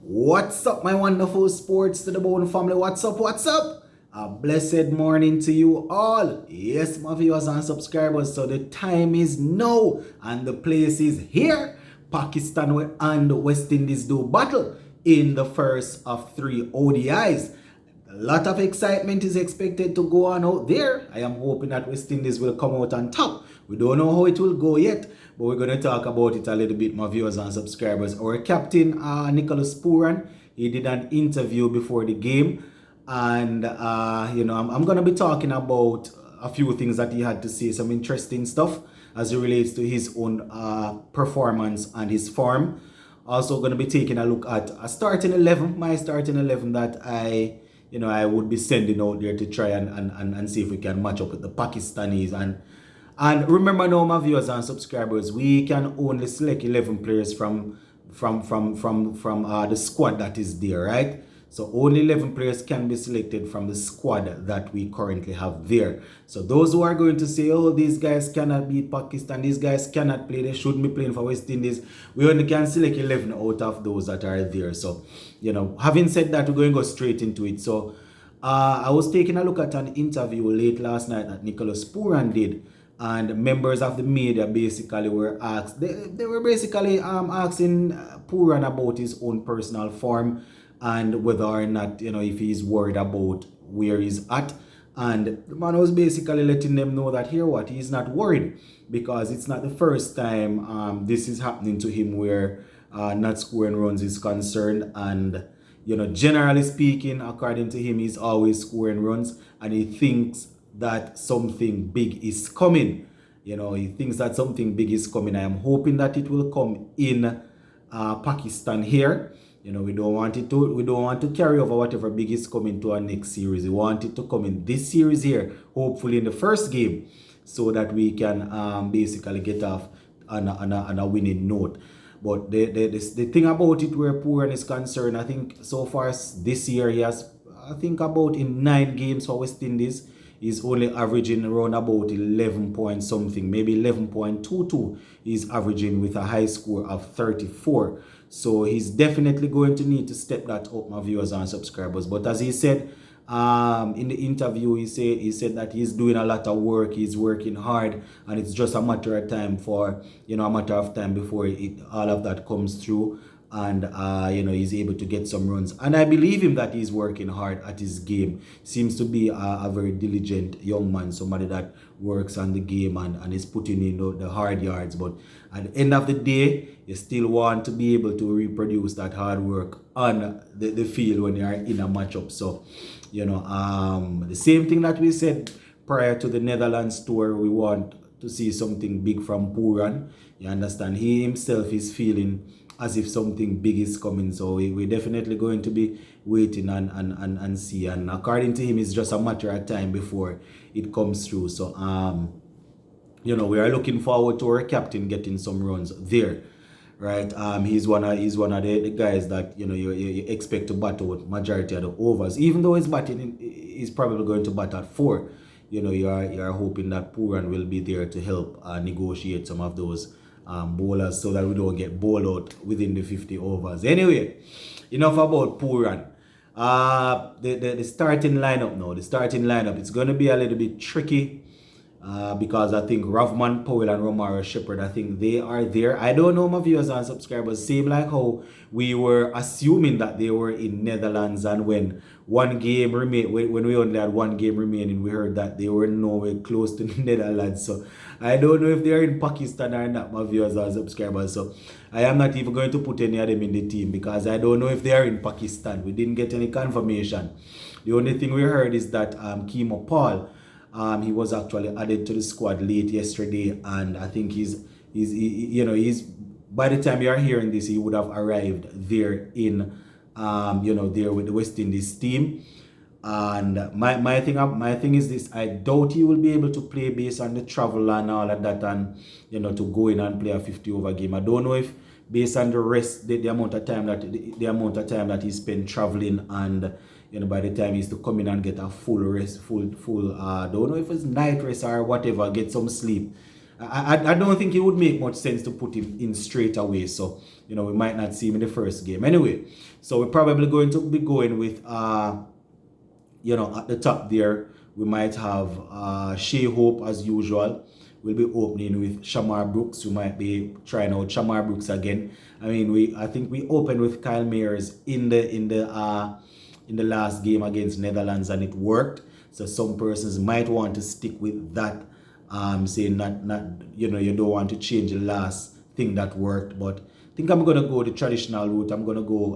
What's up, my wonderful sports to the bone family? What's up? What's up? A blessed morning to you all. Yes, my viewers and subscribers. So the time is now and the place is here. Pakistan and West Indies do battle in the first of three ODIs. A lot of excitement is expected to go on out there. I am hoping that West Indies will come out on top. We don't know how it will go yet, but we're going to talk about it a little bit, my viewers and subscribers. Our captain, Pooran, he did an interview before the game. And, I'm going to be talking about a few things that he had to say, some interesting stuff as it relates to his own performance and his form. Also going to be taking a look at a starting 11, my starting 11 that I would be sending out there to try and see if we can match up with the Pakistanis. And remember now, my viewers and subscribers, we can only select 11 players from the squad that is there, right? So only 11 players can be selected from the squad that we currently have there. So those who are going to say, oh, these guys cannot beat Pakistan, these guys cannot play, they shouldn't be playing for West Indies, we only can select 11 out of those that are there. So, having said that, we're going to go straight into it. So I was taking a look at an interview late last night that Pooran did. And members of the media basically were asked, they were basically asking Pooran about his own personal form and whether or not, if he's worried about where he's at. And the man was basically letting them know that he's not worried, because it's not the first time this is happening to him where not scoring runs is concerned. And, generally speaking, according to him, he's always scoring runs, and he thinks that something big is coming. He thinks that something big is coming. I am hoping that it will come in Pakistan here. We don't want to carry over whatever big is coming to our next series. We want it to come in this series here, hopefully in the first game, so that we can basically get off on a winning note. But the thing about it where Pooran is concerned, I think so far this year he has, I think about in 9 games for West Indies, he's only averaging around about 11 point something, maybe 11.22 he's averaging with a high score of 34. So he's definitely going to need to step that up, my viewers and subscribers. But as he said in the interview, he said that he's doing a lot of work, he's working hard, and it's just a matter of time before all of that comes through. And he's able to get some runs, and I believe him that he's working hard at his game. Seems to be a very diligent young man, somebody that works on the game and is putting in the hard yards. But at the end of the day, you still want to be able to reproduce that hard work on the field when you are in a matchup. So the same thing that we said prior to the Netherlands tour, we want to see something big from Pooran. You understand, he himself is feeling as if something big is coming. So we're definitely going to be waiting and see. And according to him, it's just a matter of time before it comes through. So, we are looking forward to our captain getting some runs there. Right? He's one of the guys that, you expect to bat out majority of the overs. Even though he's probably going to bat at 4. You are hoping that Pooran will be there to help negotiate some of those bowlers, so that we don't get bowled out within the 50 overs. Anyway, enough about Pooran. The starting lineup now. The starting lineup, it's going to be a little bit tricky because I think Ravman Powell and Romaro Shepherd, I think they are there. I don't know, my viewers and subscribers, same like how we were assuming that they were in Netherlands, and when one game remained, when we only had one game remaining, we heard that they were nowhere close to Netherlands. So I don't know if they are in Pakistan or not, my viewers and subscribers. So I am not even going to put any of them in the team, because I don't know if they are in Pakistan. We didn't get any confirmation. The only thing we heard is that Kimo Paul, he was actually added to the squad late yesterday, and I think he's by the time you are hearing this, he would have arrived there in there with the West Indies team. And my thing is this: I doubt he will be able to play based on the travel and all of that, and to go in and play a 50 over game. I don't know if based on the rest, the amount of time that he spent traveling, and by the time he's to come in and get a full rest, don't know if it's night rest or whatever, get some sleep. I don't think it would make much sense to put him in straight away. So, we might not see him in the first game. Anyway, so we're probably going to be going with, at the top there, we might have Shea Hope as usual. We'll be opening with Shamar Brooks. We might be trying out Shamar Brooks again. I think we opened with Kyle Mayers in the last game against Netherlands, and it worked. So some persons might want to stick with that, saying not you don't want to change the last thing that worked. But I think I'm gonna go the traditional route. I'm gonna go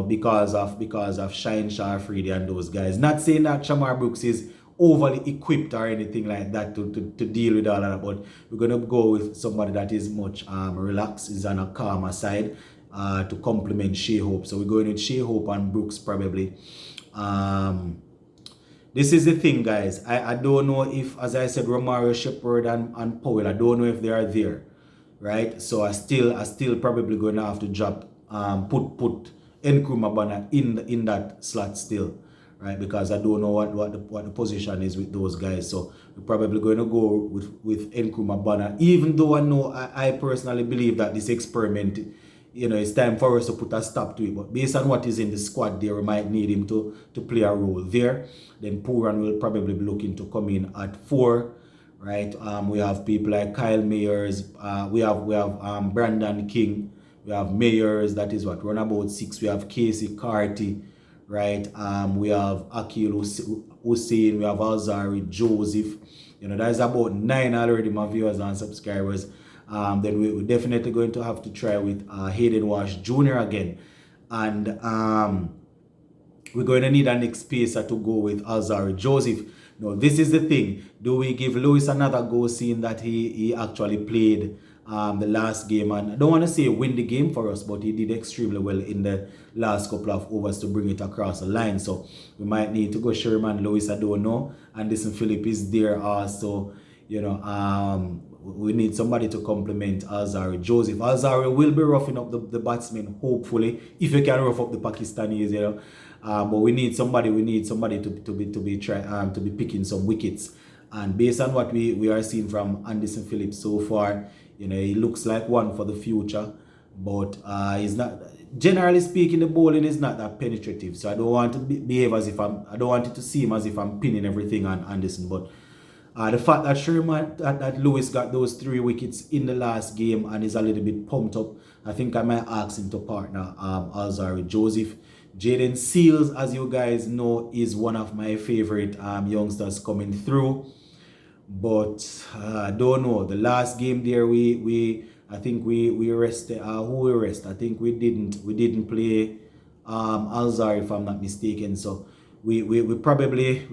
because of Shine Sharfredi and those guys. Not saying that Shamar Brooks is overly equipped or anything like that to deal with all of that, but we're gonna go with somebody that is much relaxed, is on a calmer side, to complement Shea Hope. So we're going with Shea Hope and Brooks probably. This is the thing, guys. I don't know if, as I said, Romario, Shepherd and Powell, I don't know if they are there, right? So I still probably going to have to drop put Nkrumah Banner in that slot still, right? Because I don't know what the position is with those guys. So we're probably going to go with Nkrumah Banner, even though I personally believe that this experiment, it's time for us to put a stop to it. But based on what is in the squad there, we might need him to play a role there. Then Pooran will probably be looking to come in at 4, right? We have people like Kyle Mayers. We have Brandon King. We have Mayers, that is what, run about 6. We have Casey Carty, right? We have Akil Hussein. We have Alzari Joseph. That is about 9 already, my viewers and subscribers. Then we're definitely going to have to try with Hayden Wash Jr. again. And we're going to need a next pacer to go with Alzari Joseph. Now, this is the thing. Do we give Lewis another go, seeing that he actually played the last game? And I don't want to say win the game for us, but he did extremely well in the last couple of overs to bring it across the line. So we might need to go Sherman Lewis, I don't know. And Anderson Phillip is there also. We need somebody to complement Alzari Joseph. Alzari will be roughing up the batsmen, hopefully, if you can rough up the Pakistanis, but we need somebody to be picking some wickets. And based on what we are seeing from Anderson Phillips so far, he looks like one for the future. But he's not. Generally speaking, the bowling is not that penetrative. So I don't want to behave as if I don't want it to seem as if I'm pinning everything on Anderson, but. The fact that that Lewis got those 3 wickets in the last game and is a little bit pumped up, I think I might ask him to partner Alzari Joseph. Jaden Seals, as you guys know, is one of my favorite youngsters coming through. But I don't know. The last game there, I think we rested. Who we rest? I think we didn't play Alzari, if I'm not mistaken. So. We're probably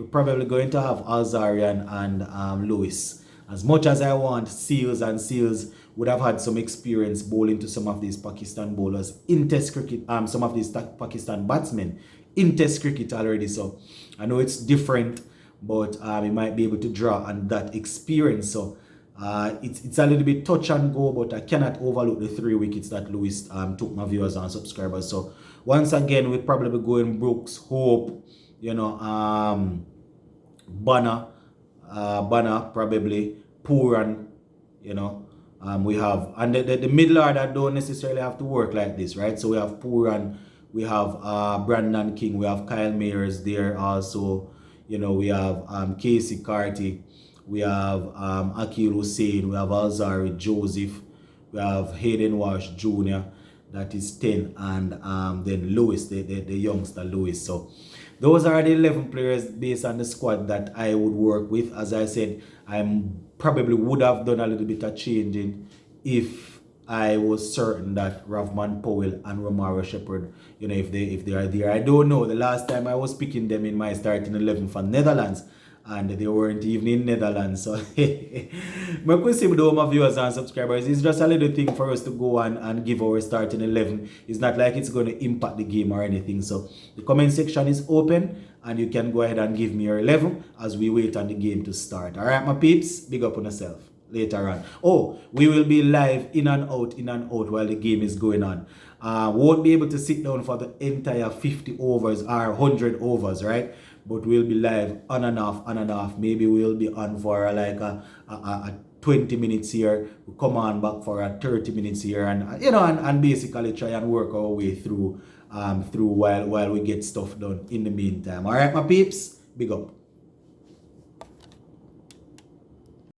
going to have Alzarian and Lewis. As much as I want Seals, and Seals would have had some experience bowling to some of these Pakistan bowlers in Test cricket, some of these Pakistan batsmen in Test cricket already. So I know it's different, but he might be able to draw on that experience. So it's a little bit touch and go, but I cannot overlook the 3 wickets that Lewis took, my viewers and subscribers. So once again, we'll probably be going Brooks, Hope, Banner probably, Pooran, we have, and the middle order don't necessarily have to work like this, right? So we have Pooran, we have Brandon King, we have Kyle Mayers there also, we have Casey Carty, we have Akil Hussein, we have Alzari Joseph, we have Hayden Wash Jr., that is 10, and then Lewis, the youngster Lewis. So those are the 11 players based on the squad that I would work with. As I said, I probably would have done a little bit of changing if I was certain that Ravman Powell and Romario Shepherd, if they are there. I don't know. The last time I was picking them in my starting 11 for Netherlands, and they weren't even in Netherlands. So my question with all my viewers and subscribers is just a little thing for us to go and give our starting 11. It's not like it's going to impact the game or anything. So the comment section is open, and you can go ahead and give me your 11 as we wait on the game to start. All right, my peeps, big up on yourself. Later on. Oh, we will be live in and out while the game is going on. Won't be able to sit down for the entire 50 overs or 100 overs, right? But we'll be live on and off. Maybe we'll be on for like a 20 minutes here, we come on back for a 30 minutes here, and you know, and basically try and work our way through while we get stuff done in the meantime. All right, my peeps, big up.